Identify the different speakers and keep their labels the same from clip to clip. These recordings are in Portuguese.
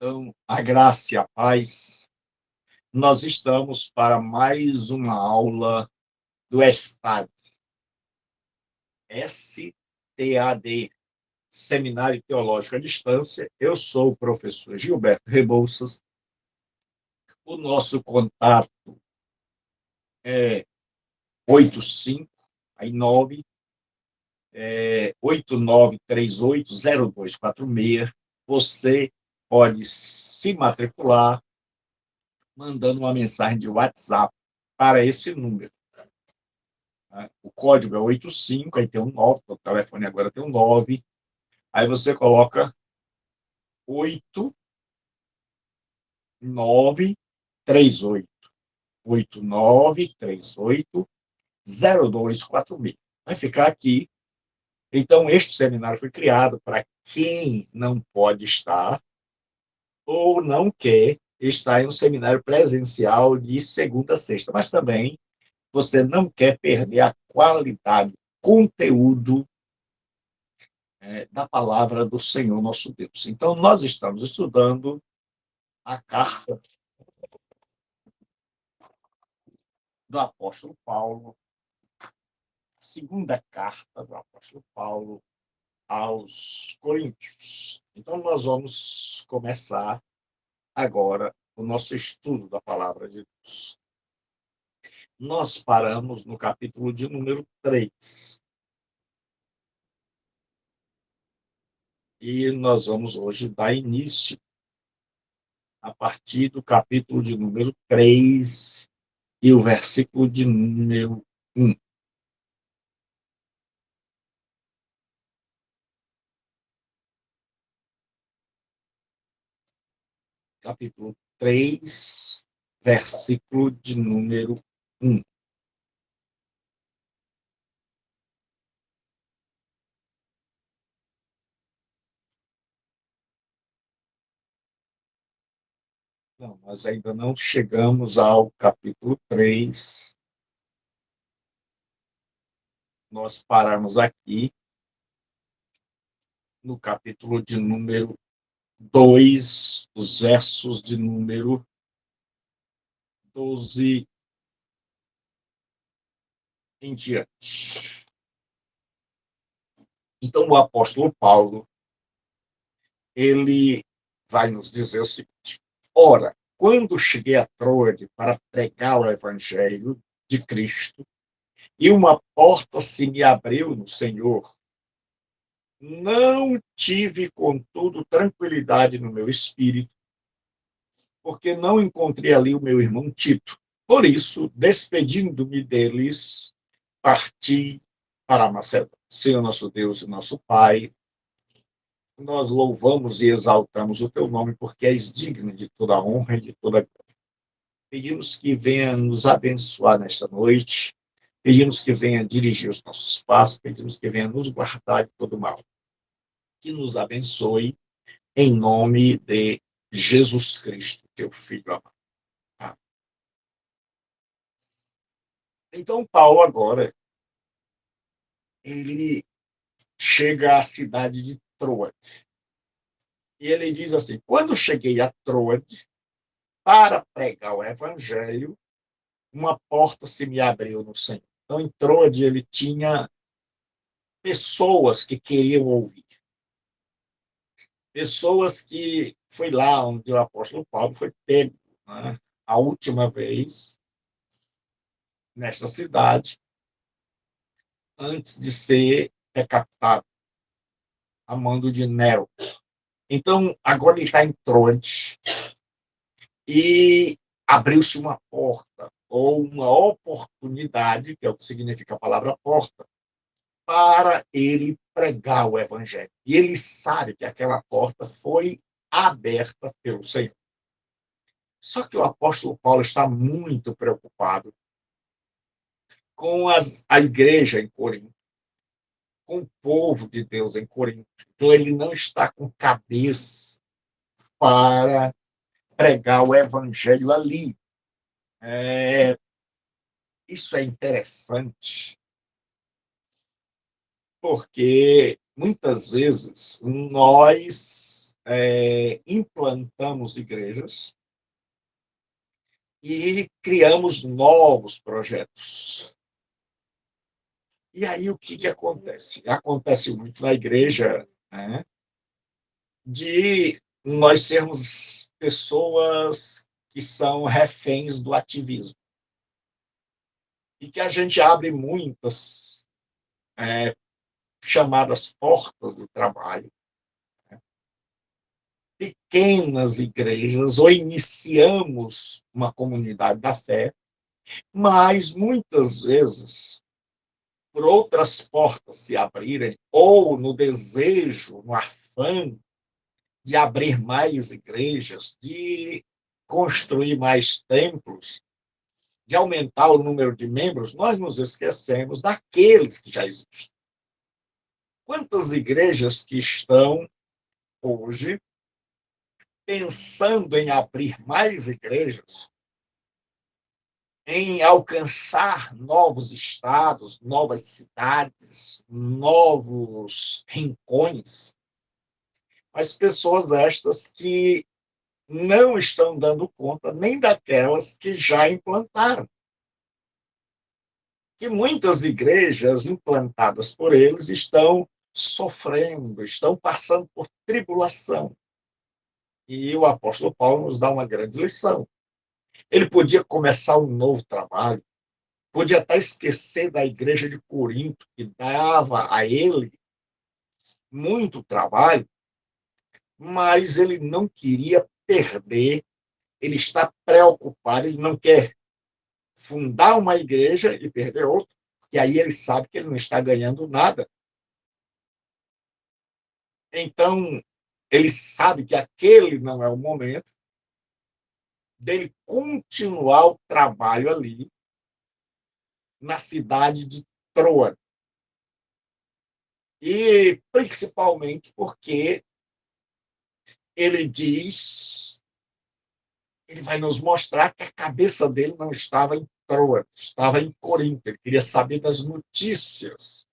Speaker 1: Então, a graça e a paz, nós estamos para mais uma aula do STAD, Seminário Teológico à Distância. Eu sou o professor Gilberto Rebouças. O nosso contato é 85 aí 9 89380246. Você pode se matricular mandando uma mensagem de WhatsApp para esse número. O código é 85, aí tem um 9, o telefone agora tem um 9. Aí você coloca 8938 89380246. Vai ficar aqui. Então, este seminário foi criado para quem não pode estar ou não quer estar em um seminário presencial de segunda a sexta, mas também você não quer perder a qualidade, conteúdo da palavra do Senhor nosso Deus. Então, nós estamos estudando a carta do apóstolo Paulo, segunda carta do apóstolo Paulo aos Coríntios. Então, nós vamos começar agora o nosso estudo da palavra de Deus. Nós paramos no capítulo de número 3. E nós vamos hoje dar início a partir do capítulo de número 3 e o versículo de número 1. Capítulo 3, versículo de número 1. Não, nós ainda não chegamos ao capítulo 3. Nós paramos aqui no capítulo de número 2, os versos de número 12 em diante. Então, o apóstolo Paulo, ele vai nos dizer o seguinte: ora, quando cheguei a Troade para pregar o evangelho de Cristo, e uma porta se me abriu no Senhor, não tive, contudo, tranquilidade no meu espírito, porque não encontrei ali o meu irmão Tito. Por isso, despedindo-me deles, parti para a Macedônia. Senhor nosso Deus e nosso Pai, nós louvamos e exaltamos o teu nome, porque és digno de toda a honra e de toda a glória. Pedimos que venha nos abençoar nesta noite, pedimos que venha dirigir os nossos passos, pedimos que venha nos guardar de todo mal. Que nos abençoe, em nome de Jesus Cristo, teu Filho amado. Amém. Então, Paulo agora, ele chega à cidade de Troade. E ele diz assim: quando cheguei a Troade para pregar o evangelho, uma porta se me abriu no Senhor. Então, em Troade, ele tinha pessoas que queriam ouvir. Pessoas que foi lá onde o apóstolo Paulo foi pego, né, a última vez nesta cidade, antes de ser decapitado a mando de Nero. Então, agora ele está em Troade e abriu-se uma porta, ou uma oportunidade, que é o que significa a palavra porta, para ele pregar o evangelho. E ele sabe que aquela porta foi aberta pelo Senhor. Só que o apóstolo Paulo está muito preocupado com a igreja em Corinto, com o povo de Deus em Corinto. Então, ele não está com cabeça para pregar o evangelho ali. Isso é interessante, porque muitas vezes, nós implantamos igrejas e criamos novos projetos. E aí o que acontece? Acontece muito na igreja, né, de nós sermos pessoas que são reféns do ativismo. E que a gente abre muitas chamadas portas do trabalho, pequenas igrejas, ou iniciamos uma comunidade da fé, mas muitas vezes, por outras portas se abrirem, ou no desejo, no afã de abrir mais igrejas, de construir mais templos, de aumentar o número de membros, nós nos esquecemos daqueles que já existem. Quantas igrejas que estão hoje pensando em abrir mais igrejas, em alcançar novos estados, novas cidades, novos rincões, mas pessoas estas que não estão dando conta nem daquelas que já implantaram. E muitas igrejas implantadas por eles estão sofrendo, estão passando por tribulação. E o apóstolo Paulo nos dá uma grande lição. Ele podia começar um novo trabalho, podia até esquecer da igreja de Corinto, que dava a ele muito trabalho, mas ele não queria perder, ele está preocupado, ele não quer fundar uma igreja e perder outra, porque aí ele sabe que ele não está ganhando nada. Então, ele sabe que aquele não é o momento dele continuar o trabalho ali na cidade de Troa. E principalmente porque ele diz, ele vai nos mostrar que a cabeça dele não estava em Troa, estava em Corinto. Ele queria saber das notícias.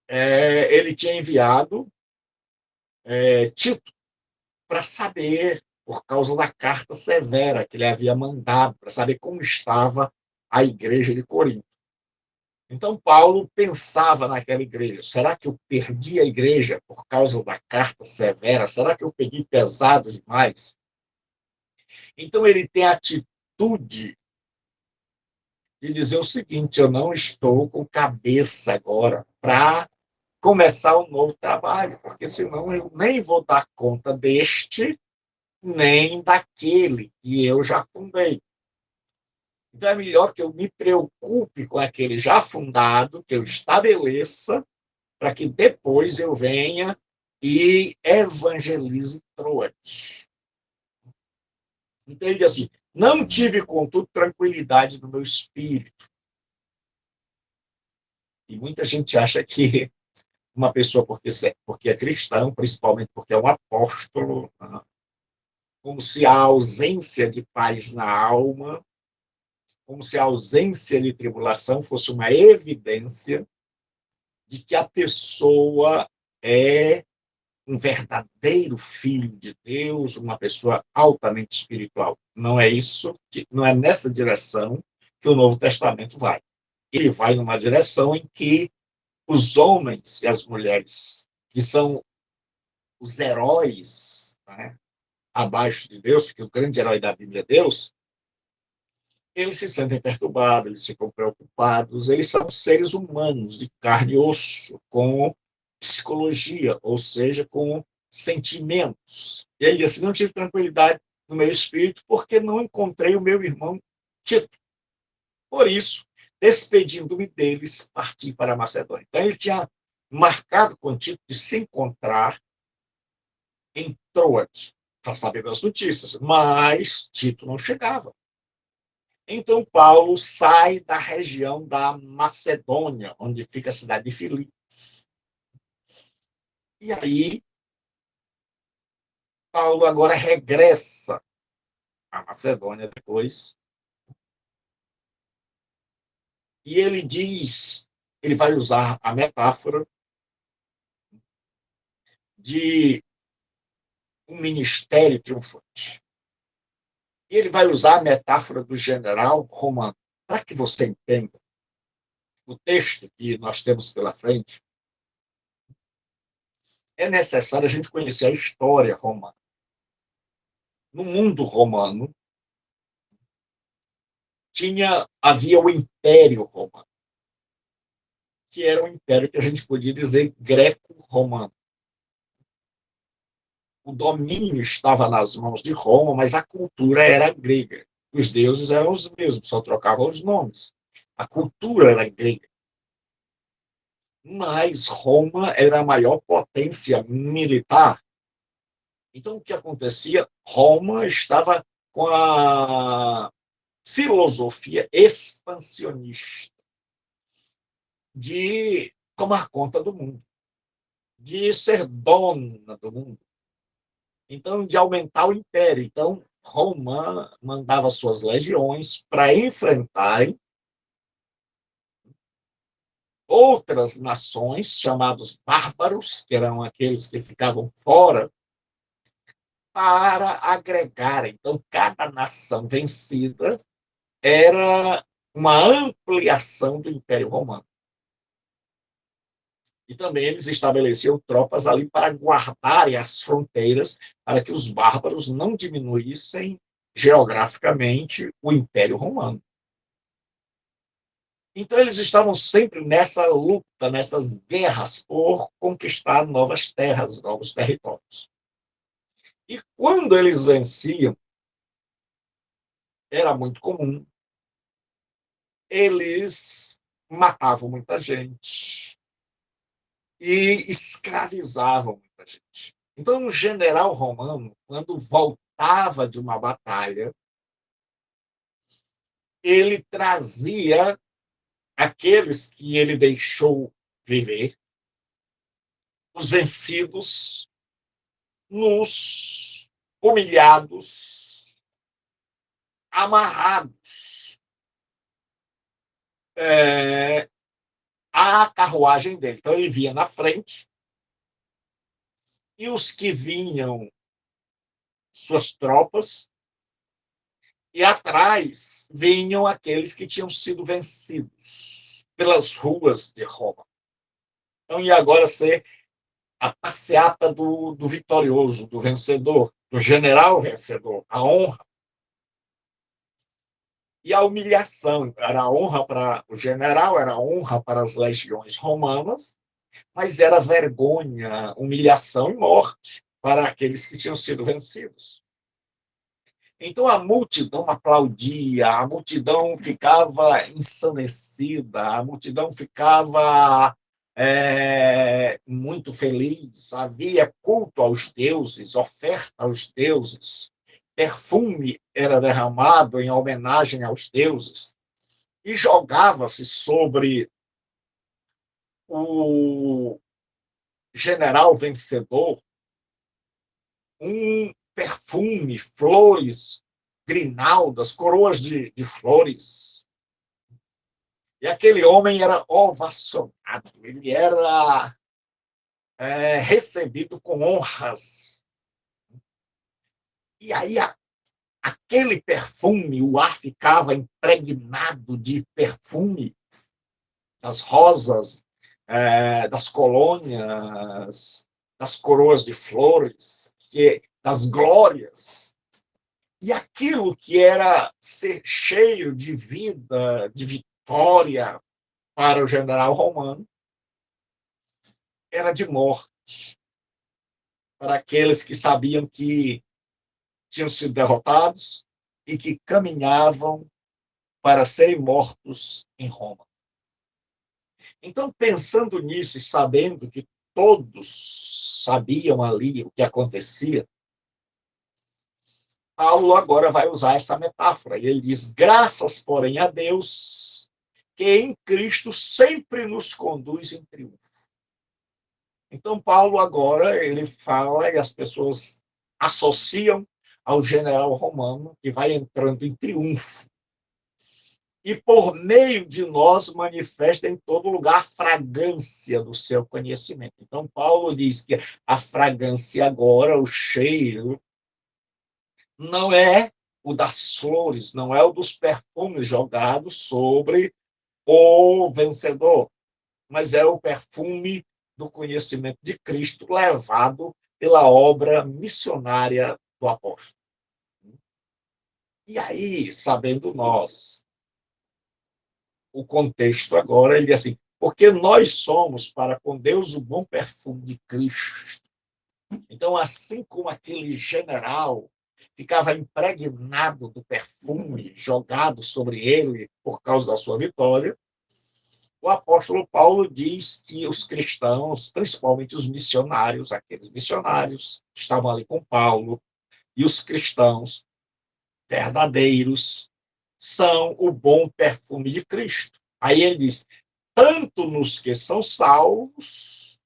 Speaker 1: Ele tinha enviado Tito para saber, por causa da carta severa que ele havia mandado, para saber como estava a igreja de Corinto. Então, Paulo pensava naquela igreja: será que eu perdi a igreja por causa da carta severa? Será que eu peguei pesado demais? Então, ele tem a atitude de dizer o seguinte: eu não estou com cabeça agora para começar um novo trabalho, porque senão eu nem vou dar conta deste, nem daquele que eu já fundei. Então, é melhor que eu me preocupe com aquele já fundado, que eu estabeleça, para que depois eu venha e evangelize Troas. Entende assim? Não tive, contudo, tranquilidade no meu espírito. E muita gente acha que uma pessoa, porque é cristão, principalmente porque é um apóstolo, como se a ausência de paz na alma, como se a ausência de tribulação fosse uma evidência de que a pessoa é um verdadeiro filho de Deus, uma pessoa altamente espiritual. Não é isso, não é nessa direção que o Novo Testamento vai. Ele vai numa direção em que os homens e as mulheres, que são os heróis, né, abaixo de Deus, porque o grande herói da Bíblia é Deus, eles se sentem perturbados, eles ficam preocupados, eles são seres humanos, de carne e osso, com psicologia, ou seja, com sentimentos. E ele disse: não tive tranquilidade no meu espírito porque não encontrei o meu irmão Tito. Por isso, despedindo-me deles, parti para a Macedônia. Então, ele tinha marcado com Tito de se encontrar em Troas para saber das notícias, mas Tito não chegava. Então, Paulo sai da região da Macedônia, onde fica a cidade de Filipos. E aí, Paulo agora regressa à Macedônia depois, e ele diz, ele vai usar a metáfora de um ministério triunfante. E ele vai usar a metáfora do general romano. Para que você entenda o texto que nós temos pela frente, é necessário a gente conhecer a história romana. No mundo romano, havia o Império Romano, que era um império que a gente podia dizer greco-romano. O domínio estava nas mãos de Roma, mas a cultura era grega. Os deuses eram os mesmos, só trocavam os nomes. A cultura era grega. Mas Roma era a maior potência militar. Então, o que acontecia? Roma estava com a filosofia expansionista de tomar conta do mundo, de ser dona do mundo. Então, de aumentar o império. Então, Roma mandava suas legiões para enfrentarem outras nações, chamados bárbaros, que eram aqueles que ficavam fora, para agregar. Então, cada nação vencida era uma ampliação do Império Romano. E também eles estabeleciam tropas ali para guardarem as fronteiras, para que os bárbaros não diminuíssem geograficamente o Império Romano. Então, eles estavam sempre nessa luta, nessas guerras por conquistar novas terras, novos territórios. E quando eles venciam, era muito comum, eles matavam muita gente e escravizavam muita gente. Então, um general romano, quando voltava de uma batalha, ele trazia aqueles que ele deixou viver, os vencidos, nos humilhados, amarrados à carruagem dele. Então, ele vinha na frente, e os que vinham, suas tropas, e atrás vinham aqueles que tinham sido vencidos pelas ruas de Roma. Então, ia agora ser a passeata do vitorioso, do vencedor, do general vencedor, a honra. E a humilhação, era a honra para o general, era a honra para as legiões romanas, mas era vergonha, humilhação e morte para aqueles que tinham sido vencidos. Então a multidão aplaudia, a multidão ficava ensandecida, a multidão ficava muito feliz, havia culto aos deuses, oferta aos deuses, perfume era derramado em homenagem aos deuses, e jogava-se sobre o general vencedor um perfume, flores, grinaldas, coroas de flores. E aquele homem era ovacionado, ele era recebido com honras. E aí aquele perfume, o ar ficava impregnado de perfume das rosas, das colônias, das coroas de flores, das glórias. E aquilo que era ser cheio de vida, de vitória para o general romano, era de morte para aqueles que sabiam que tinham sido derrotados e que caminhavam para serem mortos em Roma. Então, pensando nisso e sabendo que todos sabiam ali o que acontecia, Paulo agora vai usar essa metáfora. E ele diz: graças, porém, a Deus, que em Cristo sempre nos conduz em triunfo. Então, Paulo agora, ele fala e as pessoas associam ao general romano que vai entrando em triunfo. e por meio de nós manifesta em todo lugar a fragrância do seu conhecimento. Então, Paulo diz que a fragrância agora, o cheiro, não é o das flores, não é o dos perfumes jogados sobre o vencedor, mas é o perfume do conhecimento de Cristo levado pela obra missionária do apóstolo. E aí, sabendo nós o contexto agora, ele diz assim, porque nós somos para com Deus o bom perfume de Cristo. Então, assim como aquele general ficava impregnado do perfume jogado sobre ele por causa da sua vitória, o apóstolo Paulo diz que os cristãos, principalmente os missionários, aqueles missionários que estavam ali com Paulo, e os cristãos verdadeiros, são o bom perfume de Cristo. Aí ele diz, tanto nos que são salvos,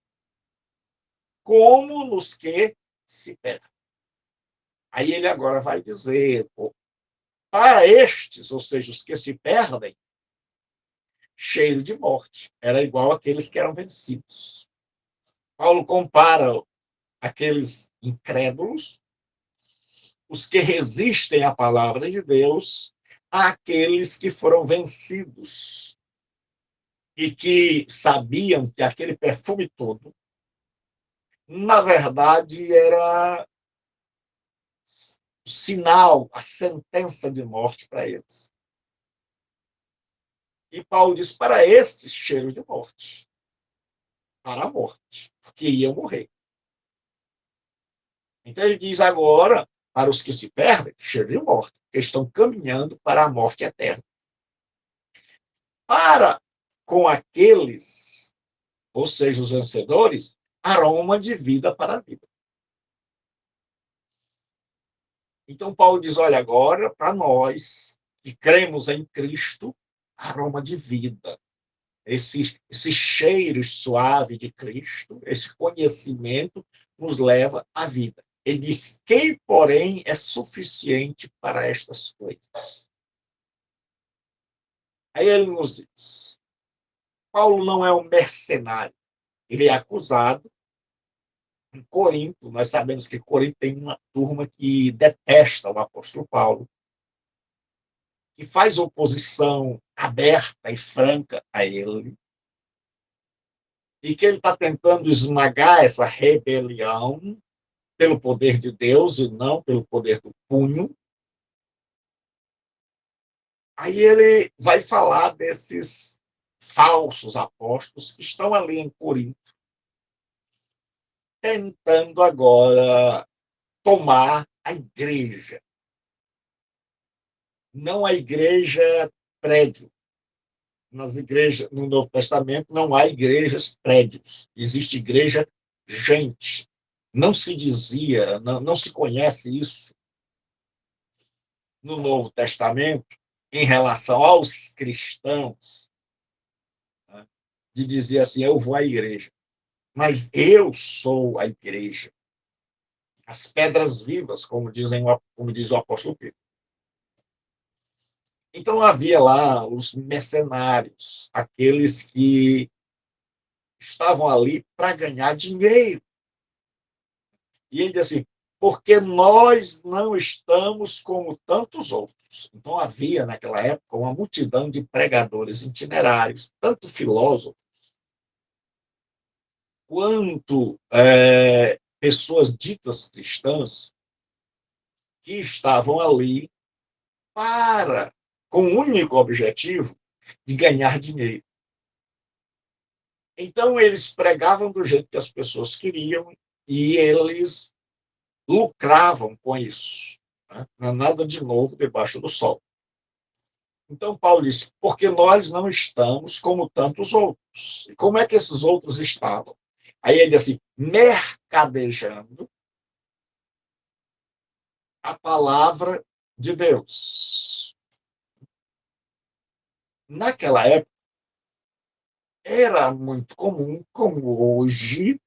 Speaker 1: como nos que se perdem. Aí ele agora vai dizer, para estes, ou seja, os que se perdem, cheiro de morte. Era igual àqueles que eram vencidos. Paulo compara aqueles incrédulos, os que resistem à palavra de Deus, àqueles que foram vencidos e que sabiam que aquele perfume todo, na verdade, era o sinal, a sentença de morte para eles. E Paulo diz, para estes, cheiros de morte. Para a morte, porque iam morrer. Então ele diz agora, para os que se perdem, cheiro de morte, que estão caminhando para a morte eterna. Para com aqueles, ou seja, os vencedores, aroma de vida para a vida. Então Paulo diz, olha, agora, para nós que cremos em Cristo, aroma de vida. Esse cheiro suave de Cristo, esse conhecimento, nos leva à vida. Ele diz, quem, porém, é suficiente para estas coisas? Aí ele nos diz, Paulo não é um mercenário, ele é acusado. Em Corinto, nós sabemos que Corinto tem uma turma que detesta o apóstolo Paulo, que faz oposição aberta e franca a ele, e que ele está tentando esmagar essa rebelião pelo poder de Deus e não pelo poder do punho. Aí ele vai falar desses falsos apóstolos que estão ali em Corinto, tentando agora tomar a igreja. Não a igreja prédio. Nas igrejas, no Novo Testamento, não há igrejas prédios. Existe igreja gente. Não se dizia, não se conhece isso no Novo Testamento em relação aos cristãos, né, de dizer assim, eu vou à igreja, mas eu sou a igreja. As pedras vivas, como diz o apóstolo Pedro. Então havia lá os mercenários, aqueles que estavam ali para ganhar dinheiro. E ele diz assim, porque nós não estamos como tantos outros. Então havia naquela época uma multidão de pregadores itinerários, tanto filósofos quanto pessoas ditas cristãs que estavam ali para com o único objetivo de ganhar dinheiro. Então, eles pregavam do jeito que as pessoas queriam e eles lucravam com isso. Né? Não é nada de novo debaixo do sol. Então, Paulo disse, porque nós não estamos como tantos outros. E como é que esses outros estavam? Aí ele disse assim, mercadejando a palavra de Deus. Naquela época, era muito comum, como hoje,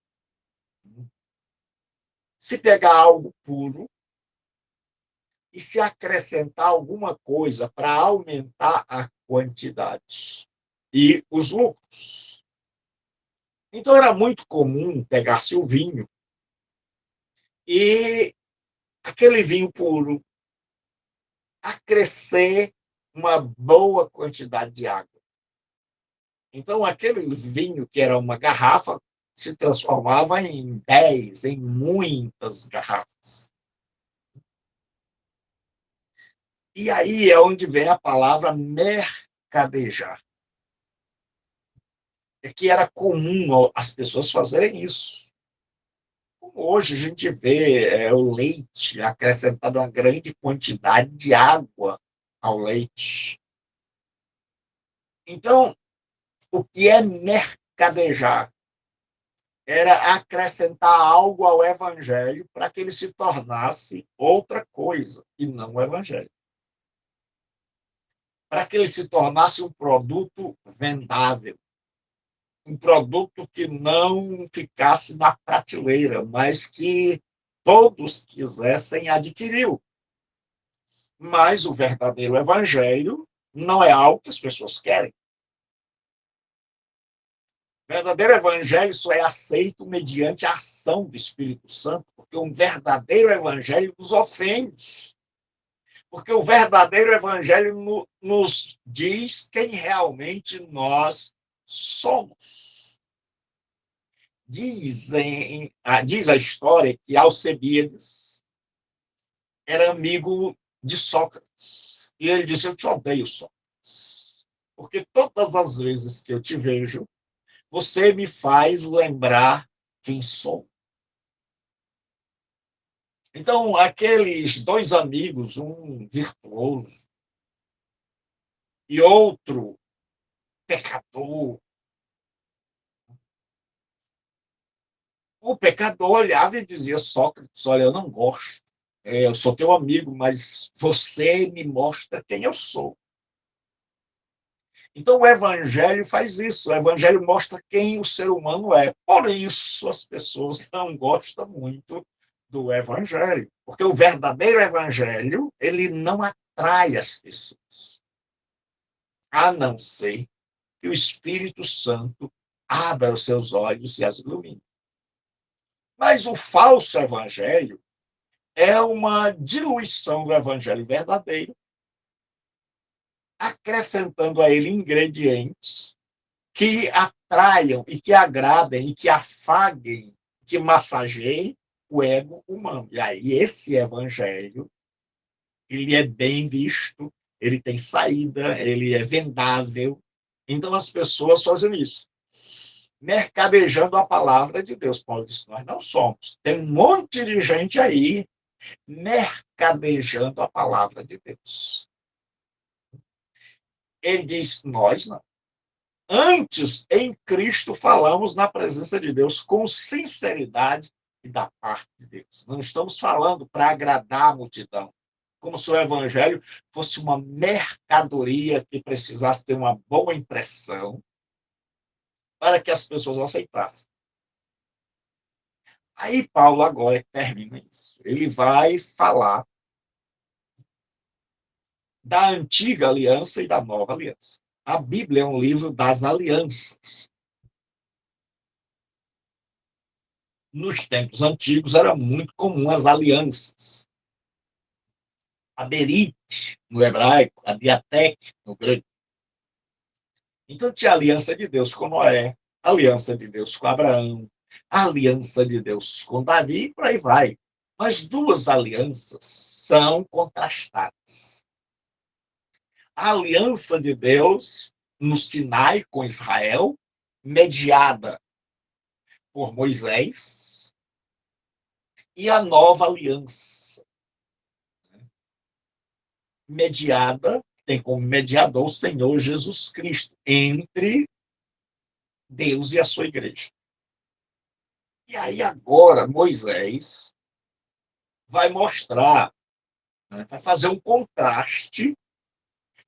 Speaker 1: se pegar algo puro e se acrescentar alguma coisa para aumentar a quantidade e os lucros. Então, era muito comum pegar-se o vinho e aquele vinho puro acrescer uma boa quantidade de água. Então, aquele vinho que era uma garrafa se transformava em 10, em muitas garrafas. E aí é onde vem a palavra mercadejar. É que era comum as pessoas fazerem isso. Hoje a gente vê o leite acrescentado uma grande quantidade de água ao leite. Então, o que é mercadejar? Era acrescentar algo ao evangelho para que ele se tornasse outra coisa, e não o evangelho. Para que ele se tornasse um produto vendável, um produto que não ficasse na prateleira, mas que todos quisessem adquirir. Mas o verdadeiro evangelho não é algo que as pessoas querem. O verdadeiro evangelho só é aceito mediante a ação do Espírito Santo, porque um verdadeiro evangelho nos ofende. Porque o verdadeiro evangelho nos diz quem realmente nós somos. Diz a história que Alcebiades era amigo de Sócrates. E ele disse: eu te odeio, Sócrates, porque todas as vezes que eu te vejo, você me faz lembrar quem sou. Então, aqueles dois amigos, um virtuoso e outro pecador, o pecador olhava e dizia: Sócrates, olha, eu não gosto. Eu sou teu amigo, mas você me mostra quem eu sou. Então, o evangelho faz isso. O evangelho mostra quem o ser humano é. Por isso, as pessoas não gostam muito do evangelho. Porque o verdadeiro evangelho, ele não atrai as pessoas. A não ser que o Espírito Santo abra os seus olhos e as ilumine. Mas o falso evangelho é uma diluição do evangelho verdadeiro, acrescentando a ele ingredientes que atraiam e que agradem e que afaguem, que massageiem o ego humano. E aí esse evangelho, ele é bem visto, ele tem saída, ele é vendável. Então as pessoas fazem isso, mercadejando a palavra de Deus. Paulo disse: nós não somos. Tem um monte de gente aí mercadejando a palavra de Deus. Ele diz: nós não. Antes, em Cristo, falamos na presença de Deus com sinceridade e da parte de Deus. Não estamos falando para agradar a multidão, como se o evangelho fosse uma mercadoria que precisasse ter uma boa impressão para que as pessoas aceitassem. Aí Paulo agora termina isso. Ele vai falar da antiga aliança e da nova aliança. A Bíblia é um livro das alianças. Nos tempos antigos era muito comum as alianças. A berite, no hebraico, a diateque, no grego. Então tinha a aliança de Deus com Noé, a aliança de Deus com Abraão, a aliança de Deus com Davi, e por aí vai. Mas duas alianças são contrastadas. A aliança de Deus no Sinai com Israel, mediada por Moisés, e a nova aliança, mediada, tem como mediador o Senhor Jesus Cristo, entre Deus e a sua igreja. E aí agora Moisés vai mostrar, vai fazer um contraste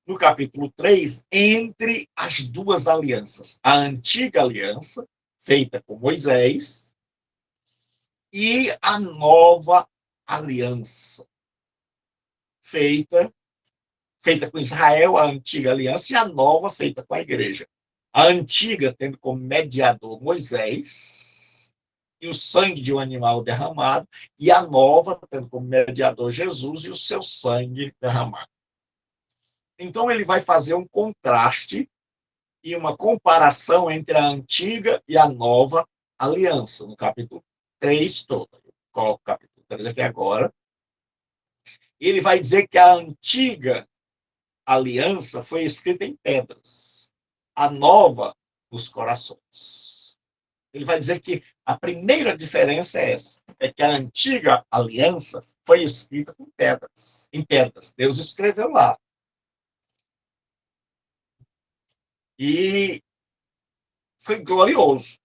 Speaker 1: no capítulo 3 entre as duas alianças. A antiga aliança, feita com Moisés, e a nova aliança, feita feita com Israel, a antiga aliança, e a nova feita com a igreja. A antiga tendo como mediador Moisés e o sangue de um animal derramado, e a nova tendo como mediador Jesus e o seu sangue derramado. Então ele vai fazer um contraste e uma comparação entre a antiga e a nova aliança, no capítulo 3 todo. Eu coloco o capítulo 3 aqui agora. Ele vai dizer que a antiga aliança foi escrita em pedras, a nova nos corações. Ele vai dizer que a primeira diferença é essa, é que a antiga aliança foi escrita com pedras, em pedras. Deus escreveu lá. E foi glorioso,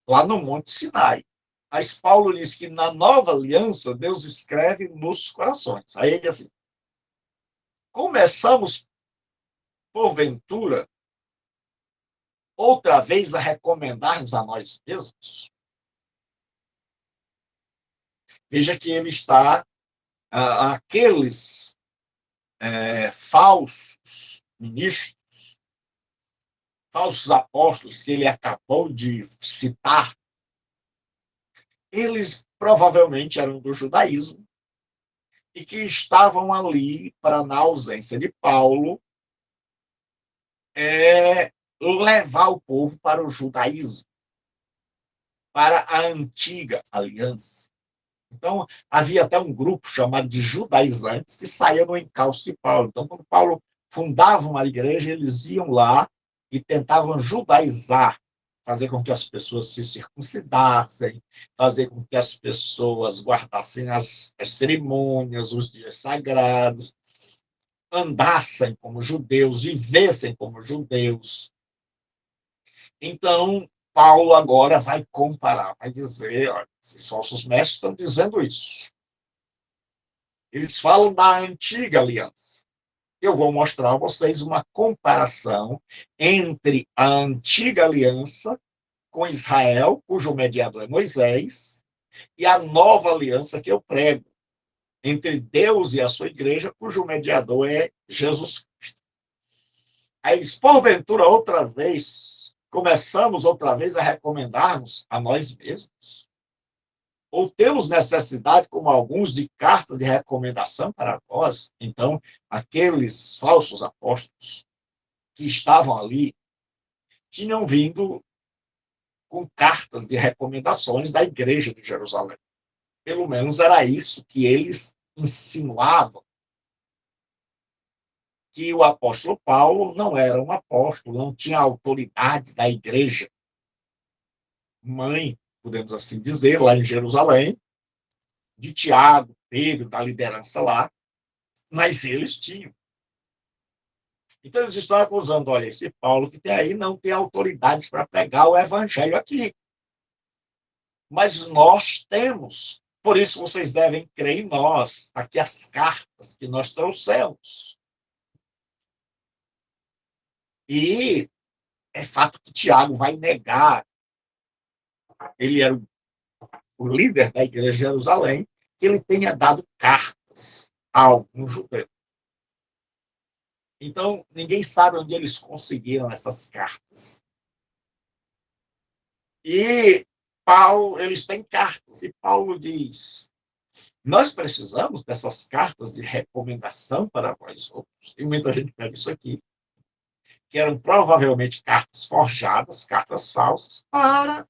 Speaker 1: lá no Monte Sinai. Mas Paulo diz que na nova aliança, Deus escreve nos corações. Aí ele assim, começamos, porventura, outra vez a recomendar-nos a nós mesmos. Veja que ele está, aqueles falsos ministros, falsos apóstolos que ele acabou de citar, eles provavelmente eram do judaísmo e que estavam ali para, na ausência de Paulo, levar o povo para o judaísmo, para a antiga aliança. Então, havia até um grupo chamado de judaizantes que saía no encalço de Paulo. Então, quando Paulo fundava uma igreja, eles iam lá e tentavam judaizar, fazer com que as pessoas se circuncidassem, fazer com que as pessoas guardassem as cerimônias, os dias sagrados, andassem como judeus, vivessem como judeus. Então, Paulo agora vai comparar, vai dizer, olha, esses falsos mestres estão dizendo isso. Eles falam da antiga aliança. Eu vou mostrar a vocês uma comparação entre a antiga aliança com Israel, cujo mediador é Moisés, e a nova aliança que eu prego, entre Deus e a sua igreja, cujo mediador é Jesus Cristo. Aí, porventura, outra vez, começamos outra vez a recomendar-nos a nós mesmos? Ou temos necessidade, como alguns, de cartas de recomendação para vós? Então, aqueles falsos apóstolos que estavam ali tinham vindo com cartas de recomendações da igreja de Jerusalém. Pelo menos era isso que eles insinuavam. Que o apóstolo Paulo não era um apóstolo, não tinha autoridade da igreja mãe, podemos assim dizer, lá em Jerusalém, de Tiago, Pedro, da liderança lá, mas eles tinham. Então eles estão acusando, olha, esse Paulo que tem aí não tem autoridade para pregar o evangelho aqui. Mas nós temos. Por isso vocês devem crer em nós, aqui as cartas que nós trouxemos. E é fato que Tiago vai negar. Ele era o líder da igreja de Jerusalém, que ele tenha dado cartas a algum judeu. Então, ninguém sabe onde eles conseguiram essas cartas. E Paulo, eles têm cartas, e Paulo diz, nós precisamos dessas cartas de recomendação para vós outros. E muita gente pega isso aqui, que eram provavelmente cartas forjadas, cartas falsas, para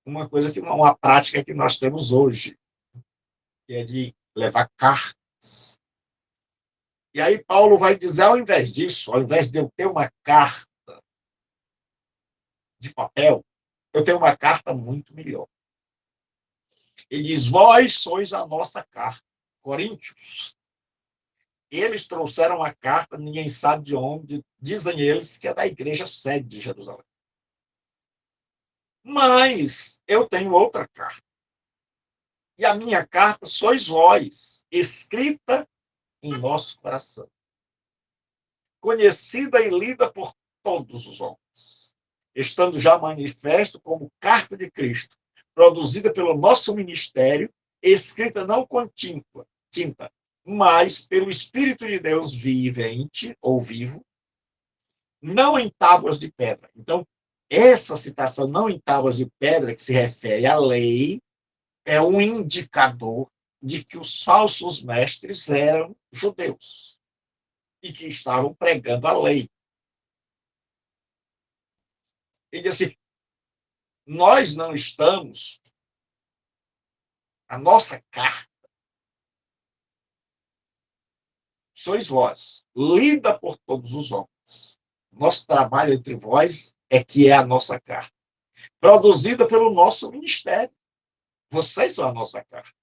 Speaker 1: uma coisa que uma prática que nós temos hoje, que é de levar cartas. E aí Paulo vai dizer, ao invés disso, ao invés de eu ter uma carta de papel, eu tenho uma carta muito melhor. Ele diz, vós sois a nossa carta. Coríntios. Eles trouxeram a carta, ninguém sabe de onde, dizem eles que é da igreja sede de Jerusalém. Mas eu tenho outra carta. E a minha carta sois vós, escrita em nosso coração, conhecida e lida por todos os homens, estando já manifesto como carta de Cristo, produzida pelo nosso ministério, escrita não com tinta, mas pelo Espírito de Deus vivente ou vivo, não em tábuas de pedra. Então, essa citação, não em tábuas de pedra, que se refere à lei, é um indicador de que os falsos mestres eram judeus e que estavam pregando a lei. Ele diz assim: nós não estamos, a nossa carta, sois vós, lida por todos os homens. Nosso trabalho entre vós é que é a nossa carta, produzida pelo nosso ministério. Vocês são a nossa carta.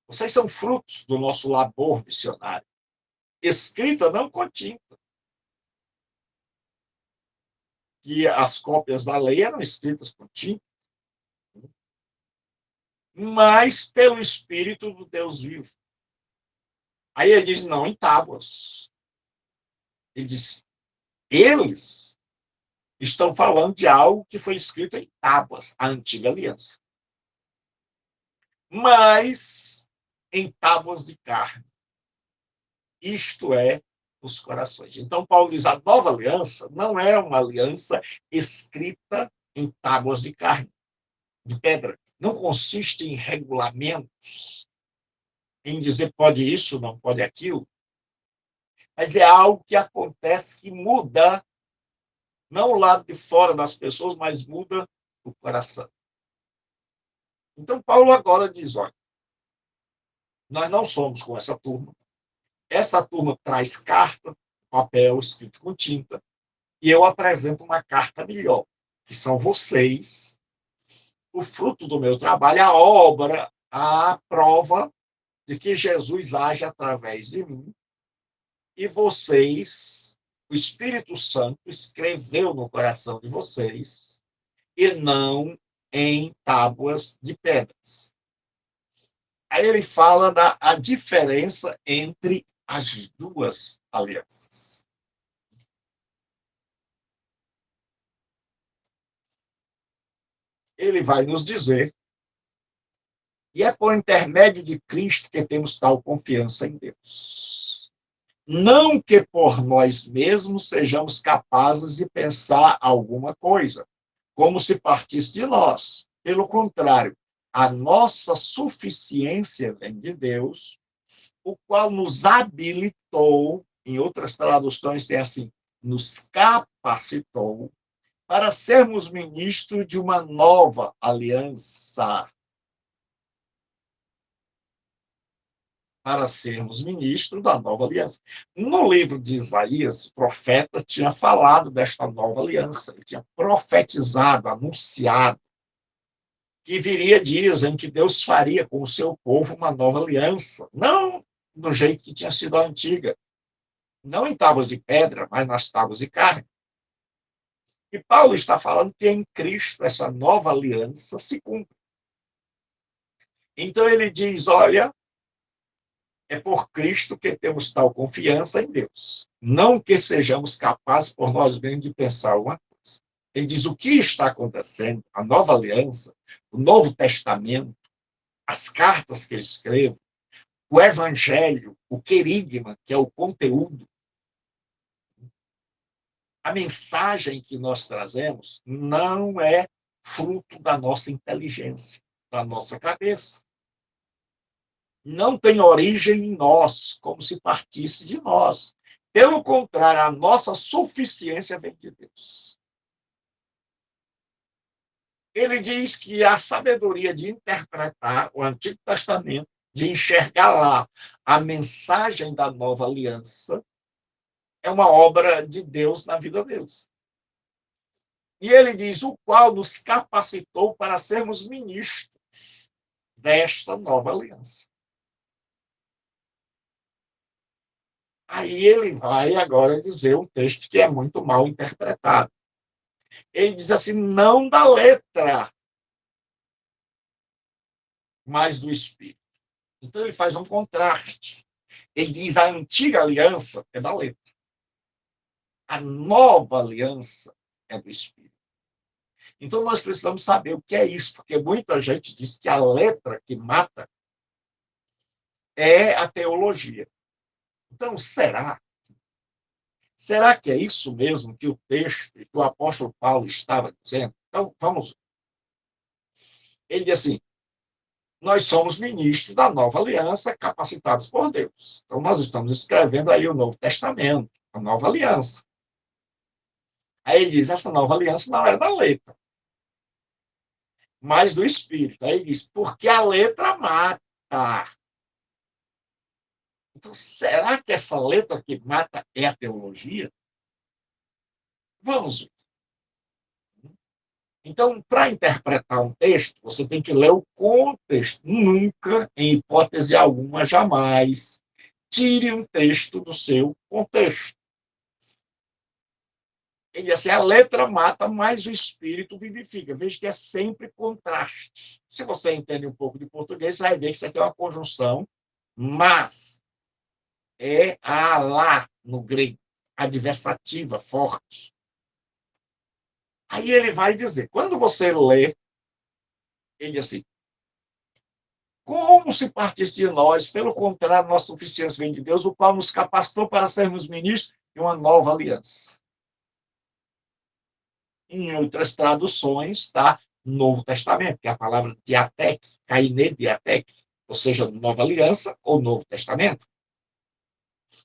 Speaker 1: Vocês são frutos do nosso labor missionário. Escrita não com tinta. E as cópias da lei eram escritas com tinta, mas pelo Espírito do Deus vivo. Aí ele diz, não em tábuas. Ele diz, eles estão falando de algo que foi escrito em tábuas, a antiga aliança. Mas em tábuas de carne. Isto é, os corações. Então, Paulo diz, a nova aliança não é uma aliança escrita em tábuas de carne, de pedra. Não consiste em regulamentos, em dizer pode isso, não pode aquilo. Mas é algo que acontece que muda, não o lado de fora das pessoas, mas muda o coração. Então, Paulo agora diz, olha, nós não somos com essa turma. Essa turma traz carta, papel escrito com tinta, e eu apresento uma carta melhor, que são vocês, o fruto do meu trabalho, a obra, a prova de que Jesus age através de mim, e vocês, o Espírito Santo escreveu no coração de vocês, e não em tábuas de pedras. Aí ele fala da a diferença entre as duas alianças. Ele vai nos dizer, e é por intermédio de Cristo que temos tal confiança em Deus. Não que por nós mesmos sejamos capazes de pensar alguma coisa, como se partisse de nós. Pelo contrário, a nossa suficiência vem de Deus, o qual nos habilitou, em outras traduções tem assim, nos capacitou para sermos ministros de uma nova aliança. Para sermos ministros da nova aliança. No livro de Isaías, o profeta tinha falado desta nova aliança, ele tinha profetizado, anunciado, que viria dias em que Deus faria com o seu povo uma nova aliança, não do jeito que tinha sido a antiga, não em tábuas de pedra, mas nas tábuas de carne. E Paulo está falando que em Cristo essa nova aliança se cumpre. Então ele diz, olha, é por Cristo que temos tal confiança em Deus. Não que sejamos capazes por nós mesmos de pensar uma coisa. Ele diz o que está acontecendo, a nova aliança, o Novo Testamento, as cartas que eu escrevo, o Evangelho, o querigma, que é o conteúdo, a mensagem que nós trazemos não é fruto da nossa inteligência, da nossa cabeça. Não tem origem em nós, como se partisse de nós. Pelo contrário, a nossa suficiência vem de Deus. Ele diz que a sabedoria de interpretar o Antigo Testamento, de enxergar lá a mensagem da nova aliança, é uma obra de Deus na vida deles. E ele diz, o qual nos capacitou para sermos ministros desta nova aliança. Aí ele vai agora dizer um texto que é muito mal interpretado. Ele diz assim, não da letra, mas do Espírito. Então ele faz um contraste. Ele diz a antiga aliança é da letra. A nova aliança é do Espírito. Então nós precisamos saber o que é isso, porque muita gente diz que a letra que mata é a teologia. Então, será que é isso mesmo que o texto, que o apóstolo Paulo estava dizendo? Então, vamos. Ele diz assim: nós somos ministros da nova aliança, capacitados por Deus. Então, nós estamos escrevendo aí o Novo Testamento, a nova aliança. Aí ele diz: essa nova aliança não é da letra, mas do Espírito. Aí ele diz: porque a letra mata. Então, será que essa letra que mata é a teologia? Vamos ver. Então, para interpretar um texto, você tem que ler o contexto. Nunca, em hipótese alguma, jamais, tire um texto do seu contexto. Ele diz assim: a letra mata, mas o espírito vivifica. Veja que é sempre contraste. Se você entende um pouco de português, você vai ver que isso aqui é uma conjunção, mas é a lá no grego, adversativa, forte. Aí ele vai dizer, quando você lê, ele diz assim: como se partisse de nós, pelo contrário, nossa suficiência vem de Deus, o qual nos capacitou para sermos ministros de uma nova aliança. Em outras traduções, está Novo Testamento, que é a palavra diatec, kaine diatec, ou seja, Nova Aliança ou Novo Testamento.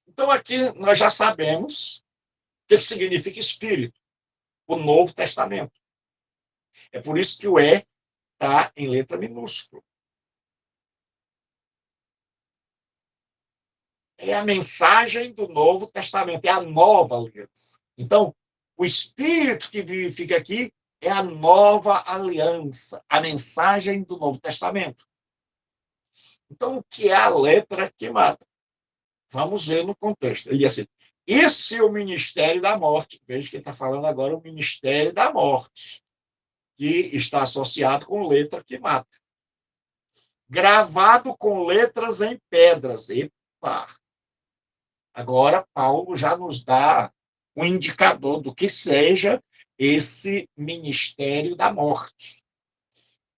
Speaker 1: Então, aqui nós já sabemos o que significa Espírito, o Novo Testamento. É por isso que o E está em letra minúscula. É a mensagem do Novo Testamento, é a nova aliança. Então, o Espírito que vivifica aqui é a nova aliança, a mensagem do Novo Testamento. Então, o que é a letra que mata? Vamos ver no contexto. Ele diz assim: esse é o ministério da morte. Veja que ele está falando agora o ministério da morte, que está associado com letra que mata. Gravado com letras em pedras. Epa! Agora, Paulo já nos dá um indicador do que seja esse ministério da morte.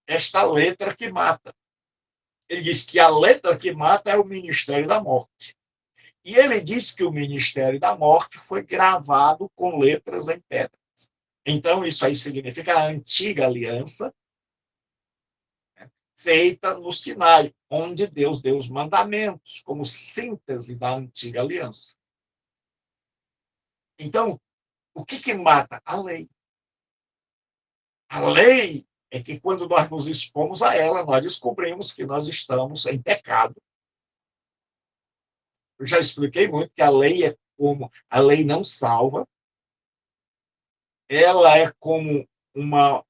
Speaker 1: Esta letra que mata. Ele diz que a letra que mata é o ministério da morte. E ele diz que o ministério da morte foi gravado com letras em pedras. Então, isso aí significa a antiga aliança, né, feita no Sinai, onde Deus deu os mandamentos, como síntese da antiga aliança. Então, o que mata? A lei. A lei é que, quando nós nos expomos a ela, nós descobrimos que nós estamos em pecado. Eu já expliquei muito que a lei é como a lei não salva, ela é como uma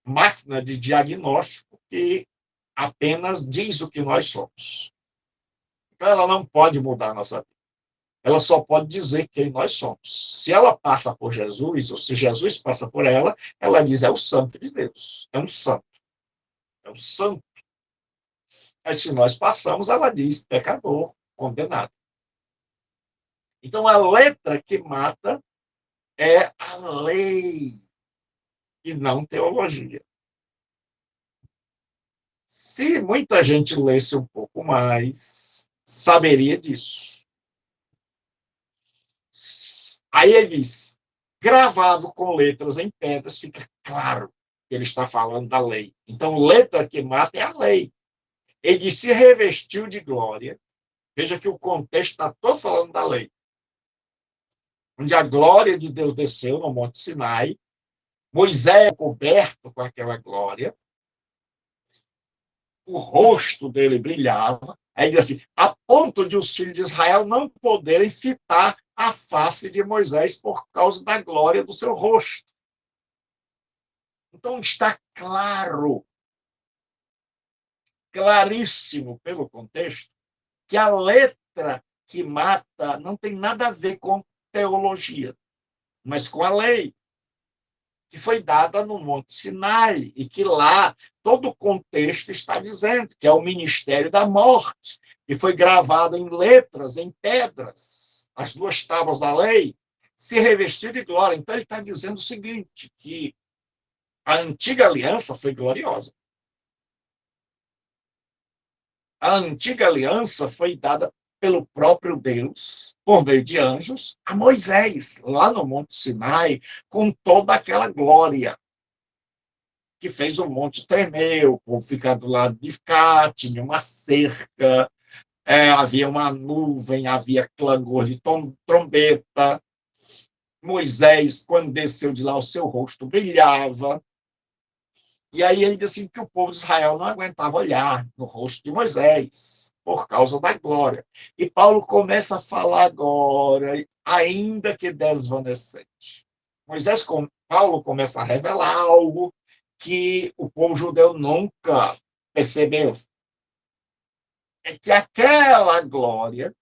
Speaker 1: máquina de diagnóstico que apenas diz o que nós somos. Então, ela não pode mudar a nossa vida. Ela só pode dizer quem nós somos. Se ela passa por Jesus, ou se Jesus passa por ela, ela diz: é o santo de Deus, é um santo, é um santo. Mas se nós passamos, ela diz: pecador, condenado. Então, a letra que mata é a lei, e não teologia. Se muita gente lesse um pouco mais, saberia disso. Aí ele diz: gravado com letras em pedras, fica claro que ele está falando da lei. Então, letra que mata é a lei. Ele se revestiu de glória. Veja que o contexto está todo falando da lei. Onde a glória de Deus desceu no Monte Sinai, Moisés é coberto com aquela glória, o rosto dele brilhava. Aí diz assim: a ponto de os filhos de Israel não poderem fitar a face de Moisés por causa da glória do seu rosto. Então está claro, claríssimo pelo contexto, que a letra que mata não tem nada a ver com teologia, mas com a lei, que foi dada no Monte Sinai, e que lá todo o contexto está dizendo que é o ministério da morte, que foi gravado em letras, em pedras, as duas tábuas da lei, se revestiu de glória. Então ele está dizendo o seguinte, que a antiga aliança foi gloriosa. A antiga aliança foi dada pelo próprio Deus, por meio de anjos, a Moisés, lá no Monte Sinai, com toda aquela glória, que fez o monte tremer, o povo ficar do lado de cá, tinha uma cerca, havia uma nuvem, havia clangor de trombeta. Moisés, quando desceu de lá, o seu rosto brilhava. E aí ele disse assim, que o povo de Israel não aguentava olhar no rosto de Moisés, por causa da glória. E Paulo começa a falar agora, ainda que desvanecente. Paulo começa a revelar algo que o povo judeu nunca percebeu. É que aquela glória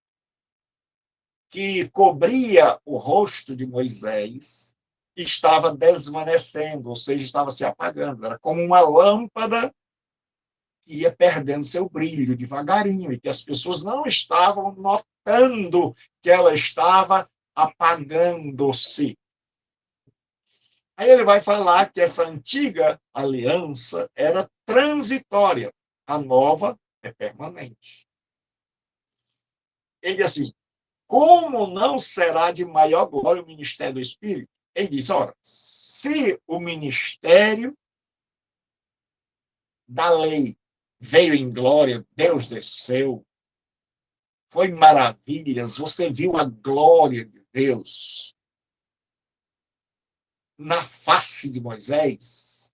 Speaker 1: que cobria o rosto de Moisés estava desvanecendo, ou seja, estava se apagando. Era como uma lâmpada que ia perdendo seu brilho devagarinho, e que as pessoas não estavam notando que ela estava apagando-se. Aí ele vai falar que essa antiga aliança era transitória, a nova é permanente. Ele diz assim, como não será de maior glória o ministério do Espírito? Ele diz, ora, se o ministério da lei veio em glória, Deus desceu, foi maravilhas, você viu a glória de Deus na face de Moisés,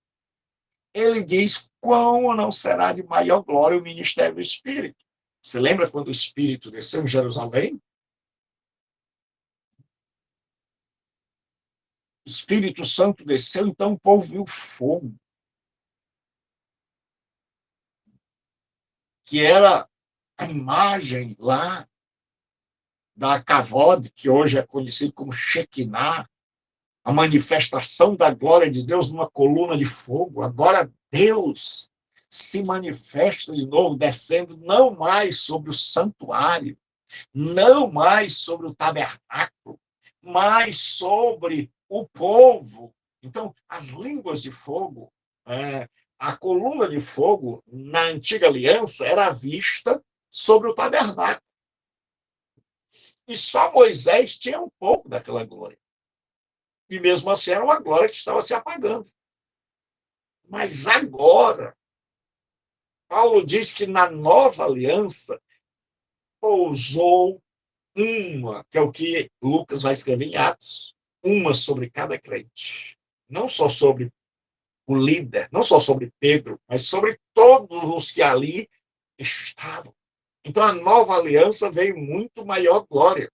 Speaker 1: ele diz, quão não será de maior glória o ministério do Espírito? Você lembra quando o Espírito desceu em Jerusalém? O Espírito Santo desceu, então o povo viu fogo, que era a imagem lá da Kavod, que hoje é conhecido como Shekinah, a manifestação da glória de Deus numa coluna de fogo. Agora Deus se manifesta de novo, descendo não mais sobre o santuário, não mais sobre o tabernáculo, mas sobre o povo. Então, as línguas de fogo, a coluna de fogo na antiga aliança era vista sobre o tabernáculo. E só Moisés tinha um pouco daquela glória. E mesmo assim era uma glória que estava se apagando. Mas agora, Paulo diz que na nova aliança pousou uma, que é o que Lucas vai escrever em Atos, uma sobre cada crente. Não só sobre o líder, não só sobre Pedro, mas sobre todos os que ali estavam. Então a nova aliança veio muito maior glória.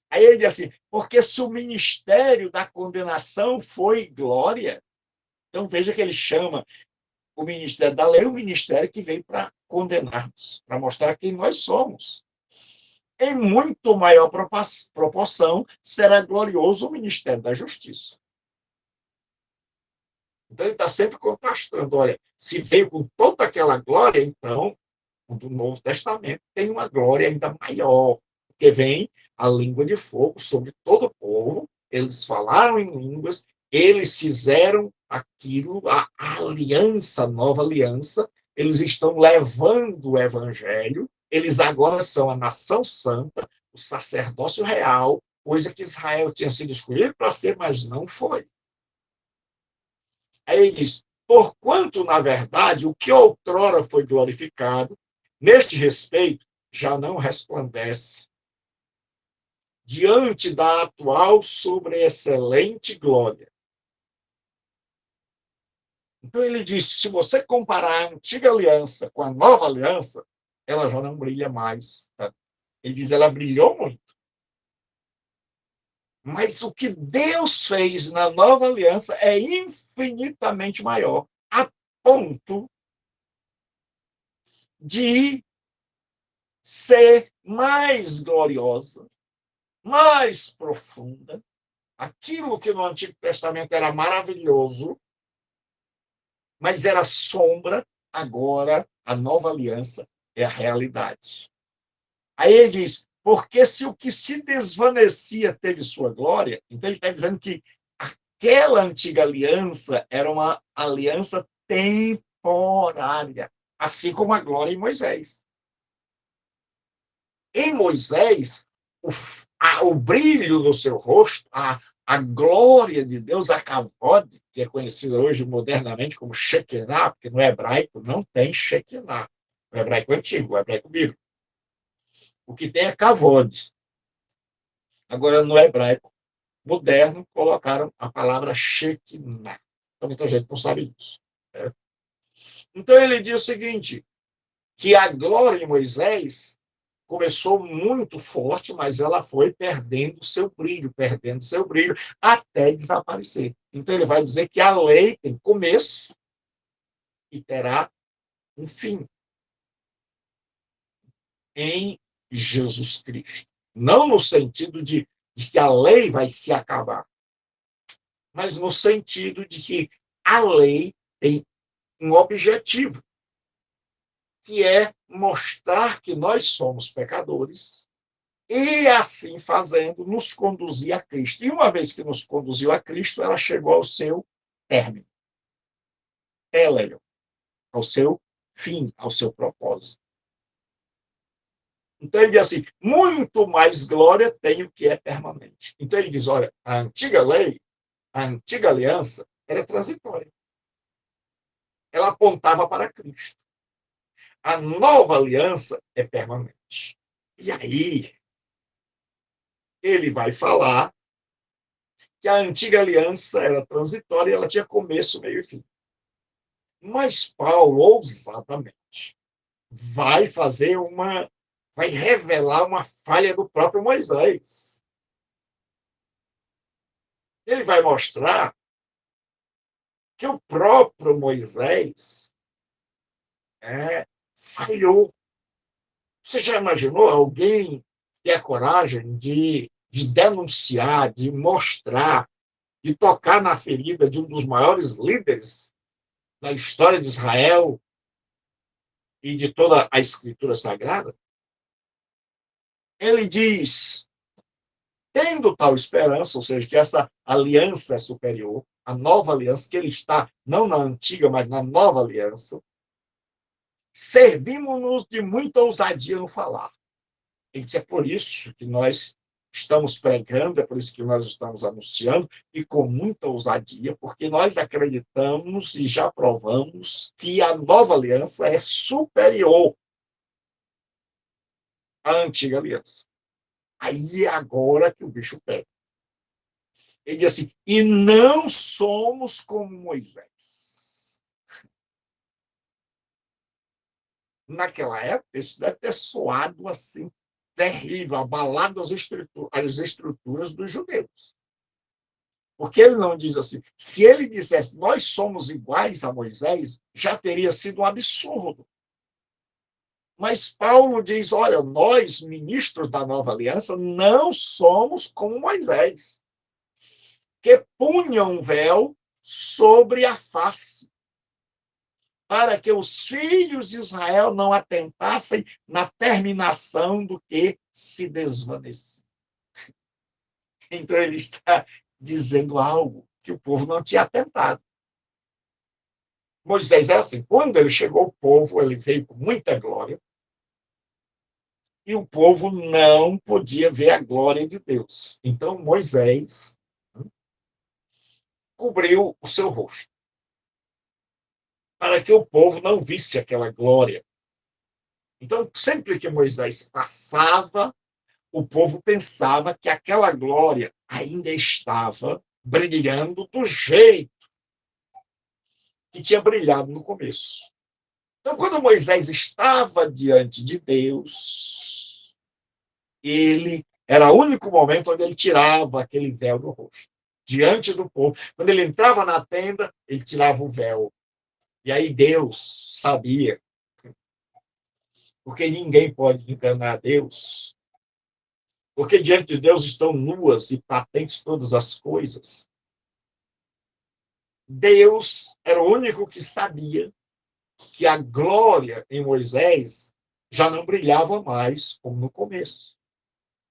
Speaker 1: Aí ele diz assim, porque se o ministério da condenação foi glória, então veja que ele chama o ministério da lei o ministério que veio para condenar-nos, para mostrar quem nós somos. Em muito maior proporção será glorioso o ministério da justiça. Então ele está sempre contrastando, olha, se veio com toda aquela glória, então o do Novo Testamento tem uma glória ainda maior, porque vem a língua de fogo sobre todo o povo, eles falaram em línguas, eles fizeram aquilo, a aliança, a nova aliança, eles estão levando o evangelho, eles agora são a nação santa, o sacerdócio real, coisa que Israel tinha sido escolhido para ser, mas não foi. Aí ele diz, porquanto, na verdade, o que outrora foi glorificado, neste respeito, já não resplandece. Diante da atual sobreexcelente glória. Então ele diz, se você comparar a antiga aliança com a nova aliança, ela já não brilha mais. Tá? Ele diz, ela brilhou muito. Mas o que Deus fez na nova aliança é infinitamente maior, a ponto de ser mais gloriosa, mais profunda. Aquilo que no Antigo Testamento era maravilhoso, mas era sombra, agora a nova aliança é a realidade. Aí ele diz, porque se o que se desvanecia teve sua glória, então ele está dizendo que aquela antiga aliança era uma aliança temporária, assim como a glória em Moisés. Em Moisés, o brilho do seu rosto, a glória de Deus, a kavod, que é conhecida hoje modernamente como Shekinah, porque no hebraico não tem Shekinah. O hebraico antigo, o hebraico bíblico. O que tem é kavod. Agora, no hebraico moderno, colocaram a palavra Shekinah. Então, muita gente não sabe disso. Né? Então, ele diz o seguinte, que a glória em Moisés começou muito forte, mas ela foi perdendo seu brilho, até desaparecer. Então, ele vai dizer que a lei tem começo e terá um fim em Jesus Cristo. Não no sentido de que a lei vai se acabar, mas no sentido de que a lei tem um objetivo, que é mostrar que nós somos pecadores e, assim fazendo, nos conduzir a Cristo. E uma vez que nos conduziu a Cristo, ela chegou ao seu término, teleo, ao seu fim, ao seu propósito. Então ele diz assim, muito mais glória tem o que é permanente. Então ele diz, olha, a antiga lei, a antiga aliança, era transitória. Ela apontava para Cristo. A nova aliança é permanente. E aí, ele vai falar que a antiga aliança era transitória e ela tinha começo, meio e fim. Mas Paulo, ousadamente, vai revelar uma falha do próprio Moisés. Ele vai mostrar que o próprio Moisés falhou. Você já imaginou alguém ter a coragem de denunciar, de mostrar, de tocar na ferida de um dos maiores líderes da história de Israel e de toda a Escritura Sagrada? Ele diz, tendo tal esperança, ou seja, que essa aliança é superior, a nova aliança, que ele está não na antiga, mas na nova aliança, servimos-nos de muita ousadia no falar. Ele diz, é por isso que nós estamos pregando, é por isso que nós estamos anunciando, e com muita ousadia, porque nós acreditamos e já provamos que a nova aliança é superior à antiga aliança. Aí é agora que o bicho pega. Ele diz assim, e não somos como Moisés. Naquela época, isso deve ter soado assim, terrível, abalado as estruturas dos judeus. Porque ele não diz assim, se ele dissesse, nós somos iguais a Moisés, já teria sido um absurdo. Mas Paulo diz, olha, nós, ministros da nova aliança, não somos como Moisés, que punha um véu sobre a face, para que os filhos de Israel não atentassem na terminação do que se desvanecia. Então ele está dizendo algo que o povo não tinha atentado. Moisés era assim, quando ele chegou ao povo, ele veio com muita glória, e o povo não podia ver a glória de Deus. Então Moisés cobriu o seu rosto, para que o povo não visse aquela glória. Então, sempre que Moisés passava, o povo pensava que aquela glória ainda estava brilhando do jeito que tinha brilhado no começo. Então, quando Moisés estava diante de Deus, ele era o único momento onde ele tirava aquele véu do rosto, diante do povo. Quando ele entrava na tenda, ele tirava o véu. E aí Deus sabia, porque ninguém pode enganar Deus, porque diante de Deus estão nuas e patentes todas as coisas. Deus era o único que sabia que a glória em Moisés já não brilhava mais como no começo,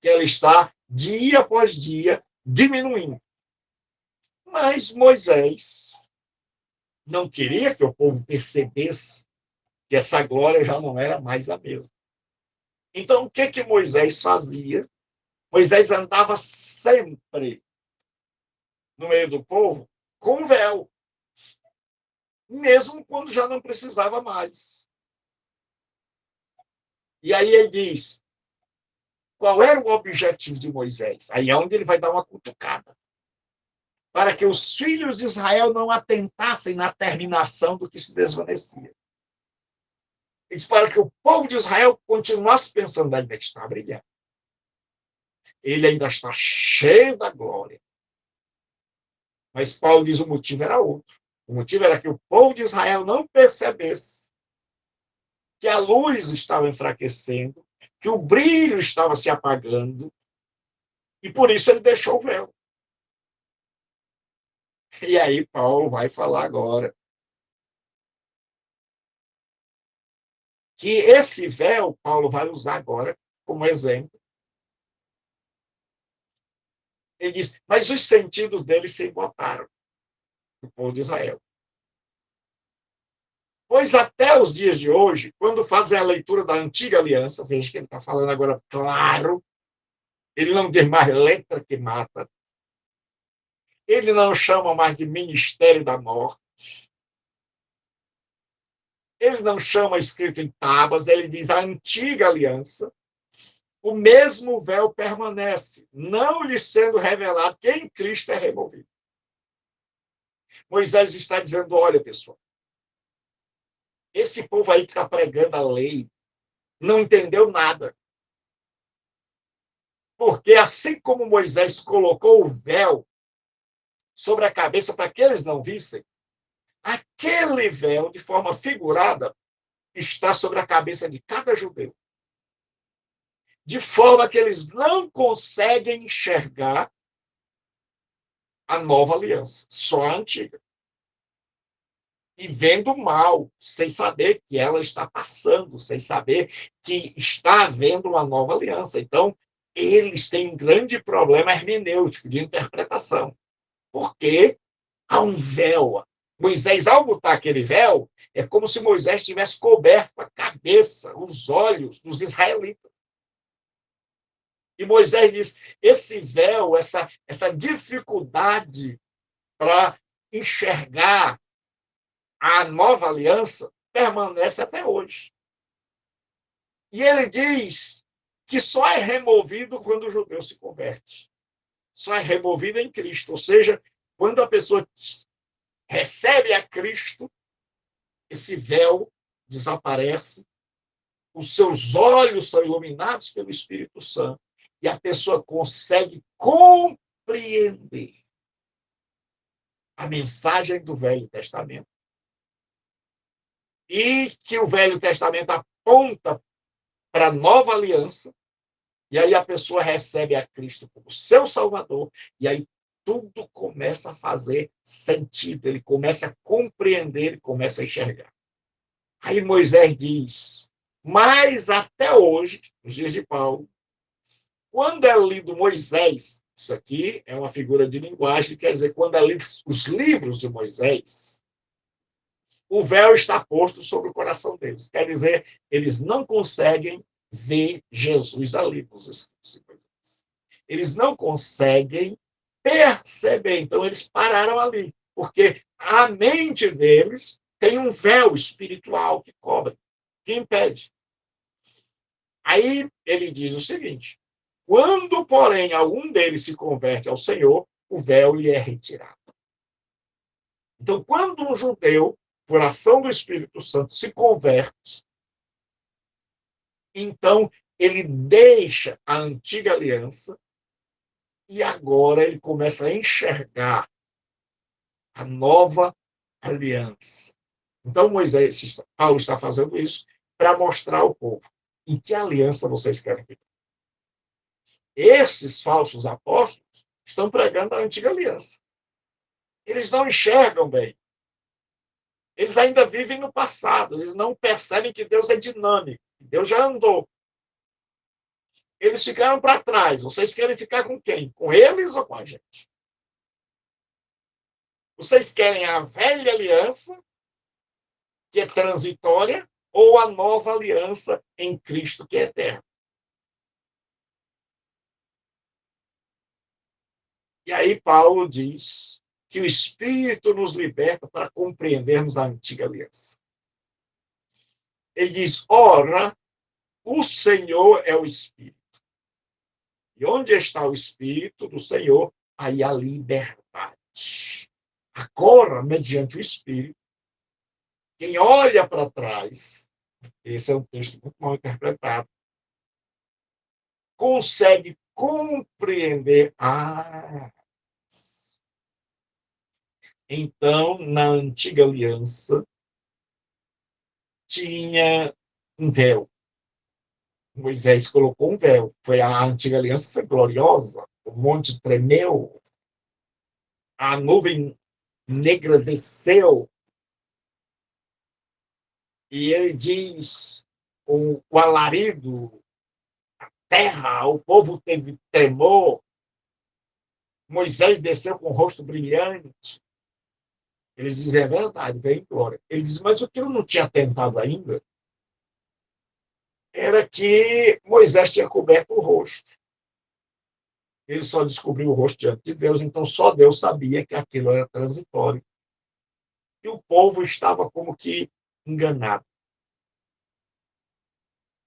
Speaker 1: que ela está dia após dia diminuindo. Mas Moisés não queria que o povo percebesse que essa glória já não era mais a mesma. Então, o que Moisés fazia? Moisés andava sempre no meio do povo com véu, mesmo quando já não precisava mais. E aí ele diz, qual era o objetivo de Moisés? Aí é onde ele vai dar uma cutucada. Para que os filhos de Israel não atentassem na terminação do que se desvanecia. Ele diz para que o povo de Israel continuasse pensando, ainda está brilhando. Ele ainda está cheio da glória. Mas Paulo diz o motivo era outro. O motivo era que o povo de Israel não percebesse que a luz estava enfraquecendo, que o brilho estava se apagando, e por isso ele deixou o véu. E aí Paulo vai falar agora que esse véu, Paulo vai usar agora como exemplo. Ele diz, mas os sentidos dele se embotaram, do povo de Israel. Pois até os dias de hoje, quando fazem a leitura da antiga aliança, veja que ele está falando agora claro, ele não diz mais letra que mata, ele não chama mais de ministério da morte, ele não chama escrito em tábuas, ele diz a antiga aliança, o mesmo véu permanece, não lhe sendo revelado que em Cristo é removido. Moisés está dizendo, olha, pessoal, esse povo aí que está pregando a lei não entendeu nada. Porque assim como Moisés colocou o véu sobre a cabeça para que eles não vissem, aquele véu, de forma figurada, está sobre a cabeça de cada judeu. De forma que eles não conseguem enxergar a nova aliança, só a antiga. E vendo mal, sem saber que ela está passando, sem saber que está havendo uma nova aliança. Então, eles têm um grande problema hermenêutico, de interpretação. Porque há um véu. Moisés, ao botar aquele véu, é como se Moisés tivesse coberto a cabeça, os olhos dos israelitas. E Moisés diz, esse véu, essa dificuldade para enxergar a nova aliança permanece até hoje. E ele diz que só é removido quando o judeu se converte. Só é removido em Cristo. Ou seja, quando a pessoa recebe a Cristo, esse véu desaparece, os seus olhos são iluminados pelo Espírito Santo e a pessoa consegue compreender a mensagem do Velho Testamento. E que o Velho Testamento aponta para a nova aliança, e aí a pessoa recebe a Cristo como seu Salvador, e aí tudo começa a fazer sentido, ele começa a compreender, ele começa a enxergar. Aí Moisés diz, mas até hoje, nos dias de Paulo, quando é lido Moisés, isso aqui é uma figura de linguagem, quer dizer, quando é lido os livros de Moisés, o véu está posto sobre o coração deles. Quer dizer, eles não conseguem ver Jesus ali nos escritos de Moisés. Eles não conseguem perceber. Então, eles pararam ali, porque a mente deles tem um véu espiritual que cobre, que impede. Aí ele diz o seguinte, quando, porém, algum deles se converte ao Senhor, o véu lhe é retirado. Então, quando um judeu, por ação do Espírito Santo, se converte, então ele deixa a antiga aliança e agora ele começa a enxergar a nova aliança. Então, Paulo está fazendo isso para mostrar ao povo em que aliança vocês querem viver. Esses falsos apóstolos estão pregando a antiga aliança. Eles não enxergam bem. Eles ainda vivem no passado. Eles não percebem que Deus é dinâmico. Deus já andou. Eles ficaram para trás. Vocês querem ficar com quem? Com eles ou com a gente? Vocês querem a velha aliança, que é transitória, ou a nova aliança em Cristo que é eterno. E aí Paulo diz que o Espírito nos liberta para compreendermos a antiga aliança. Ele diz, ora, o Senhor é o Espírito. E onde está o Espírito do Senhor, aí a liberdade. Agora, mediante o Espírito, quem olha para trás, esse é um texto muito mal interpretado, consegue compreender. Então, na antiga aliança, tinha um véu. Moisés colocou um véu. A antiga aliança foi gloriosa. O monte tremeu. A nuvem negra desceu. E ele diz, o alarido, a terra, o povo teve tremor. Moisés desceu com o rosto brilhante. Eles dizem, é verdade, veio em glória. Ele diz, mas o que eu não tinha tentado ainda era que Moisés tinha coberto o rosto. Ele só descobriu o rosto diante de Deus, então só Deus sabia que aquilo era transitório. E o povo estava como que enganado,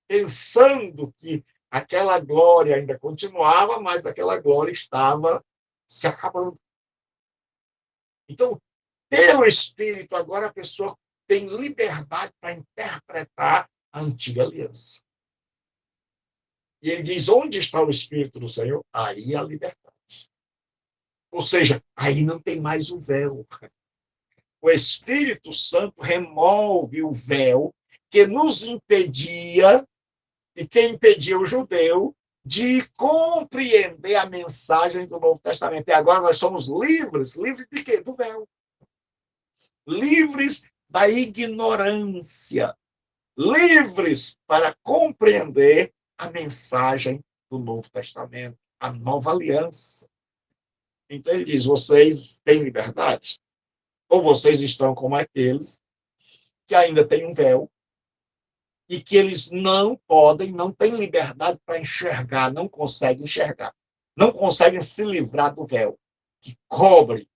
Speaker 1: pensando que aquela glória ainda continuava, mas aquela glória estava se acabando. Então, pelo Espírito, agora a pessoa tem liberdade para interpretar a antiga aliança. E ele diz, onde está o Espírito do Senhor? Aí a liberdade. Ou seja, aí não tem mais o véu. O Espírito Santo remove o véu que nos impedia, e que impedia o judeu, de compreender a mensagem do Novo Testamento. E agora nós somos livres. Livres de quê? Do véu. Livres da ignorância. Livres para compreender a mensagem do Novo Testamento, a nova aliança. Então ele diz, vocês têm liberdade? Ou vocês estão como aqueles que ainda têm um véu e que eles não podem, não têm liberdade para enxergar, não conseguem enxergar, não conseguem se livrar do véu que cobre.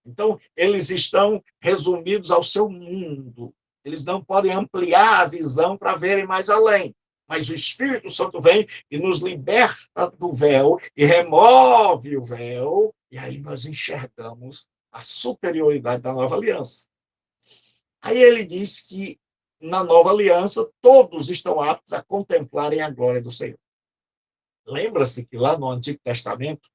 Speaker 1: Então, eles estão resumidos ao seu mundo. Eles não podem ampliar a visão para verem mais além. Mas o Espírito Santo vem e nos liberta do véu e remove o véu, e aí nós enxergamos a superioridade da nova aliança. Aí ele diz que na nova aliança todos estão aptos a contemplarem a glória do Senhor. Lembra-se que lá no Antigo Testamento,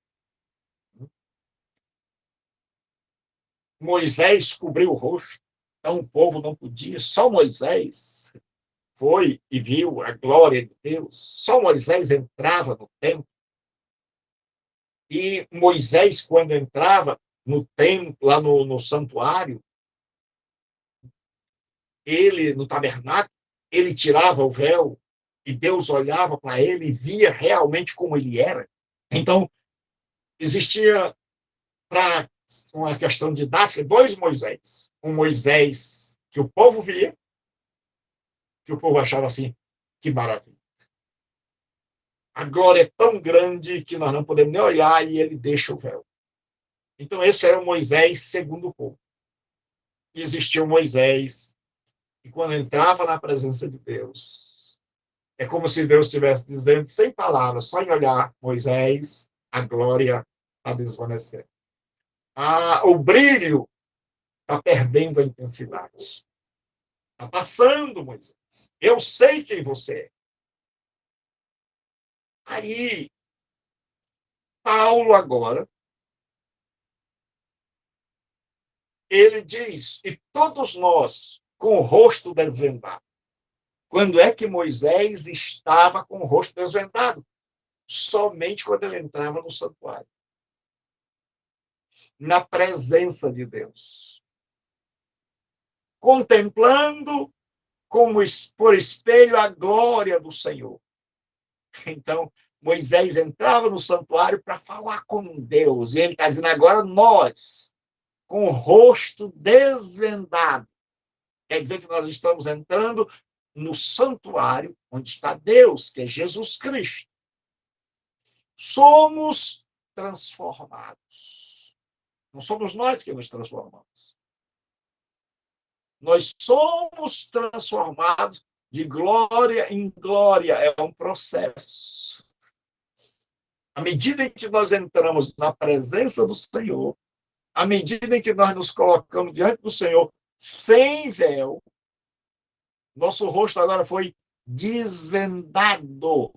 Speaker 1: Moisés cobriu o rosto, então o povo não podia, só Moisés foi e viu a glória de Deus. Só Moisés entrava no templo. E Moisés, quando entrava no templo, lá no santuário, ele, no tabernáculo, ele tirava o véu e Deus olhava para ele e via realmente como ele era. Então, existia, para uma questão didática, dois Moisés. Um Moisés que o povo via, que o povo achava assim, que maravilha. A glória é tão grande que nós não podemos nem olhar e ele deixa o véu. Então, esse era o Moisés segundo o povo. Existia o Moisés, e quando entrava na presença de Deus, é como se Deus estivesse dizendo, sem palavras, só em olhar, Moisés, a glória está desvanecendo. O brilho está perdendo a intensidade. Está passando, Moisés. Eu sei quem você é. Aí, Paulo agora, ele diz, e todos nós, com o rosto desvendado. Quando é que Moisés estava com o rosto desvendado? Somente quando ele entrava no santuário. Na presença de Deus. Contemplando como por espelho a glória do Senhor. Então, Moisés entrava no santuário para falar com Deus. E ele está dizendo, agora nós, com o rosto desvendado, Quer dizer que nós estamos entrando no santuário onde está Deus, que é Jesus Cristo. Somos transformados. Não somos nós que nos transformamos. Nós somos transformados de glória em glória. É um processo. À medida em que nós entramos na presença do Senhor, à medida em que nós nos colocamos diante do Senhor sem véu, nosso rosto agora foi desvendado.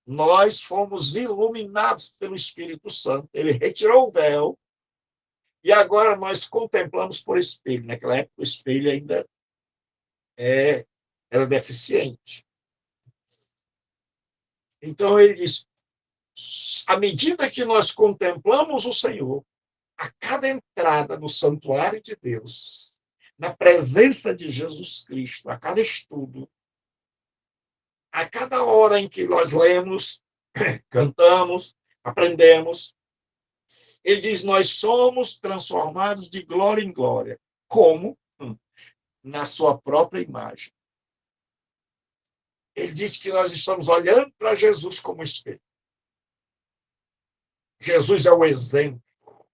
Speaker 1: Nós fomos iluminados pelo Espírito Santo. Ele retirou o véu e agora nós contemplamos por espelho. Naquela época, o espelho ainda era deficiente. Então, ele diz, à medida que nós contemplamos o Senhor, a cada entrada no santuário de Deus, na presença de Jesus Cristo, a cada estudo, a cada hora em que nós lemos, cantamos, aprendemos, ele diz, nós somos transformados de glória em glória. Como? Na sua própria imagem. Ele diz que nós estamos olhando para Jesus como espelho. Jesus é o exemplo.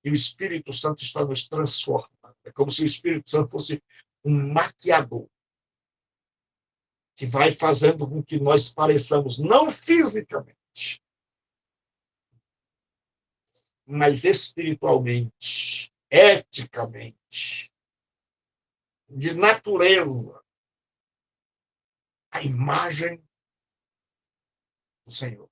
Speaker 1: E o Espírito Santo está nos transformando. É como se o Espírito Santo fosse um maquiador que vai fazendo com que nós pareçamos, não fisicamente, mas espiritualmente, eticamente, de natureza, a imagem do Senhor.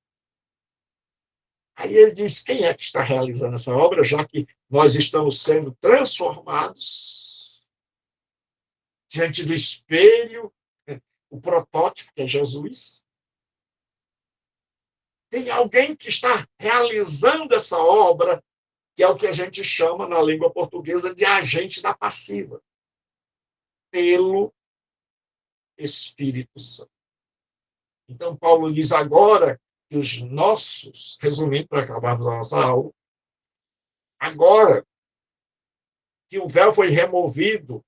Speaker 1: Aí ele diz, quem é que está realizando essa obra, já que nós estamos sendo transformados diante do espelho, o protótipo, que é Jesus. Tem alguém que está realizando essa obra, que é o que a gente chama, na língua portuguesa, de agente da passiva, pelo Espírito Santo. Então, Paulo diz agora que os nossos, resumindo para acabarmos a nossa aula, agora que o véu foi removido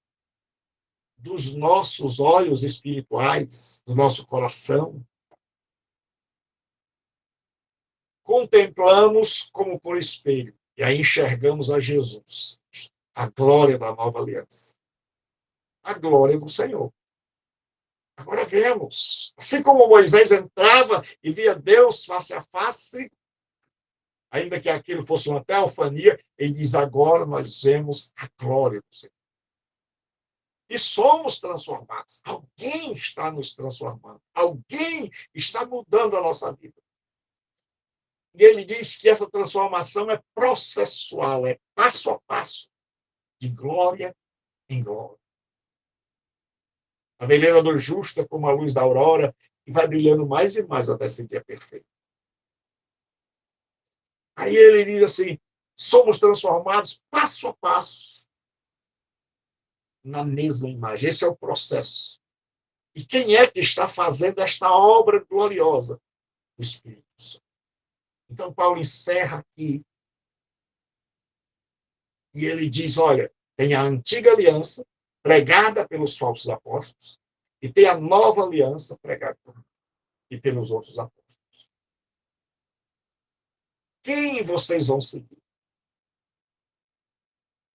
Speaker 1: dos nossos olhos espirituais, do nosso coração, contemplamos como por espelho, e aí enxergamos a Jesus, a glória da nova aliança, a glória do Senhor. Agora vemos, assim como Moisés entrava e via Deus face a face, ainda que aquilo fosse uma teofania, ele diz, agora nós vemos a glória do Senhor. E somos transformados. Alguém está nos transformando. Alguém está mudando a nossa vida. E ele diz que essa transformação é processual, é passo a passo, de glória em glória. A veleira do justo é como a luz da aurora, e vai brilhando mais e mais até esse dia perfeito. Aí ele diz assim, somos transformados passo a passo na mesma imagem. Esse é o processo. E quem é que está fazendo esta obra gloriosa? O Espírito Santo. Então, Paulo encerra aqui e ele diz, olha, tem a antiga aliança pregada pelos falsos apóstolos e tem a nova aliança pregada por mim e pelos outros apóstolos. Quem vocês vão seguir?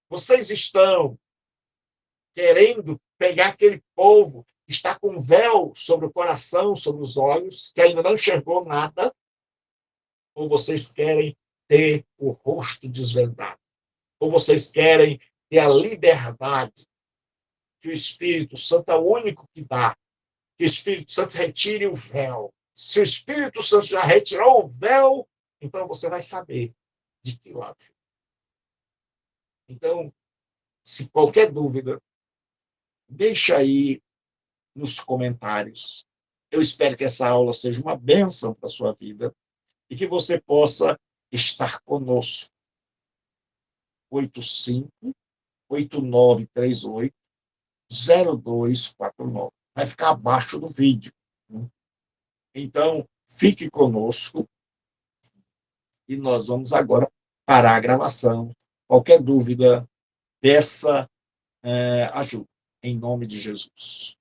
Speaker 1: Vocês estão querendo pegar aquele povo que está com véu sobre o coração, sobre os olhos, que ainda não enxergou nada, ou vocês querem ter o rosto desvendado? Ou vocês querem ter a liberdade que o Espírito Santo é o único que dá, que o Espírito Santo retire o véu? Se o Espírito Santo já retirou o véu, então você vai saber de que lado. Então, se qualquer dúvida, deixa aí nos comentários. Eu espero que essa aula seja uma bênção para a sua vida e que você possa estar conosco. 85-8938-0249. Vai ficar abaixo do vídeo. Então, fique conosco e nós vamos agora parar a gravação. Qualquer dúvida, peça ajuda. em nome de Jesus.